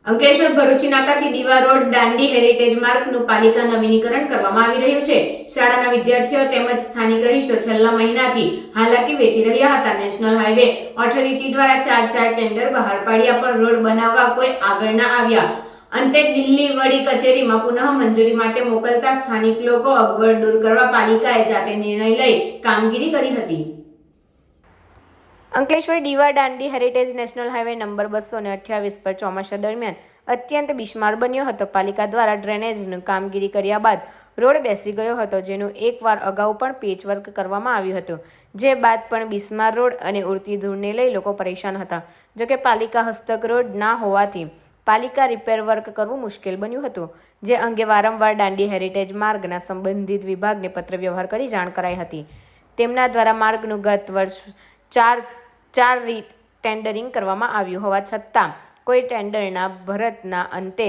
અંકલેશ્વર ભરૂચી નાકાથી દીવા road Dandi heritage માર્ગનું પાલિકા નવીનીકરણ કરવામાં આવી રહ્યું છે। શાળાના વિદ્યાર્થીઓ તેમજ સ્થાનિક રહીશો છેલ્લા મહિનાથી હાલાકી વેઠી રહ્યા હતા। નેશનલ હાઈવે ઓથોરિટી દ્વારા 4 ટેન્ડર બહાર પાડ્યા પણ રોડ બનાવવા કોઈ આગળ ના આવ્યા। અંતે દિલ્હી વડી કચેરીમાં પુનઃ મંજૂરી માટે મોકલતા સ્થાનિક લોકો અગવડ દૂર કરવા પાલિકાએ જાતે નિર્ણય લઈ કામગીરી કરી હતી। અંકલેશ્વર દીવા Dandi heritage national highway number 228 પર ચોમાસા દરમિયાન અત્યંત બિસ્માર બન્યો હતો। પાલિકા દ્વારા ડ્રેનેજની કામગીરી કર્યા બાદ રોડ બેસી ગયો હતો, જેનું એકવાર અગાઉ પણ પેચવર્ક કરવામાં આવ્યું હતું, જે બાદ પણ બિસ્માર રોડ અને ઉડતી ધૂળને લઈ લોકો પરેશાન હતા। જોકે પાલિકા હસ્તક રોડ ના હોવાથી પાલિકા રિપેર વર્ક કરવું મુશ્કેલ બન્યું હતું, જે અંગે વારંવાર દાંડી હેરિટેજ માર્ગના સંબંધિત વિભાગને પત્ર વ્યવહાર કરી જાણ કરાઈ હતી। તેમના દ્વારા માર્ગનું ગત વર્ષ ચાર ટેન્ડરિંગ કરવામાં આવ્યું હોવા છતાં કોઈ ટેન્ડરના ભરતના અંતે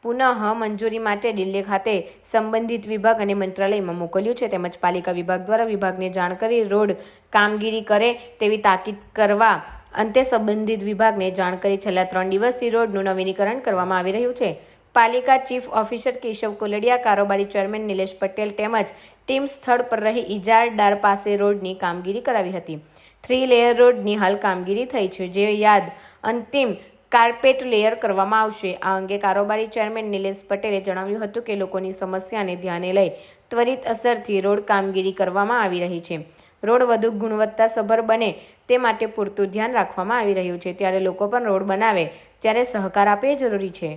પુનઃ મંજૂરી માટે દિલ્હી ખાતે સંબંધિત વિભાગ અને મંત્રાલયમાં મોકલ્યું છે, તેમજ પાલિકા વિભાગ દ્વારા વિભાગને જાણ કરી રોડ કામગીરી કરે તેવી તાકીદ કરવા અંતે સંબંધિત વિભાગને જાણ કરી છેલ્લા 3 દિવસથી રોડનું નવીનીકરણ કરવામાં આવી રહ્યું છે। પાલિકા ચીફ ઓફિસર કેશવ કોલડિયા, કારોબારી ચેરમેન નિલેશ પટેલ તેમજ ટીમ સ્થળ પર રહી ઇજારદાર પાસે રોડની કામગીરી કરાવી હતી। 3 લેયર રોડની હાલ કામગીરી થઈ છે, જે યાદ અંતિમ કાર્પેટ લેયર કરવામાં આવશે। આ અંગે કારોબારી ચેરમેન નિલેશ પટેલે જણાવ્યું હતું કે લોકોની સમસ્યાને ધ્યાને લઈ ત્વરિત અસરથી રોડ કામગીરી કરવામાં આવી રહી છે। રોડ વધુ ગુણવત્તાસભર બને તે માટે પૂરતું ધ્યાન રાખવામાં આવી રહ્યું છે, ત્યારે લોકો પણ રોડ બનાવે ત્યારે સહકાર આપે એ જરૂરી છે।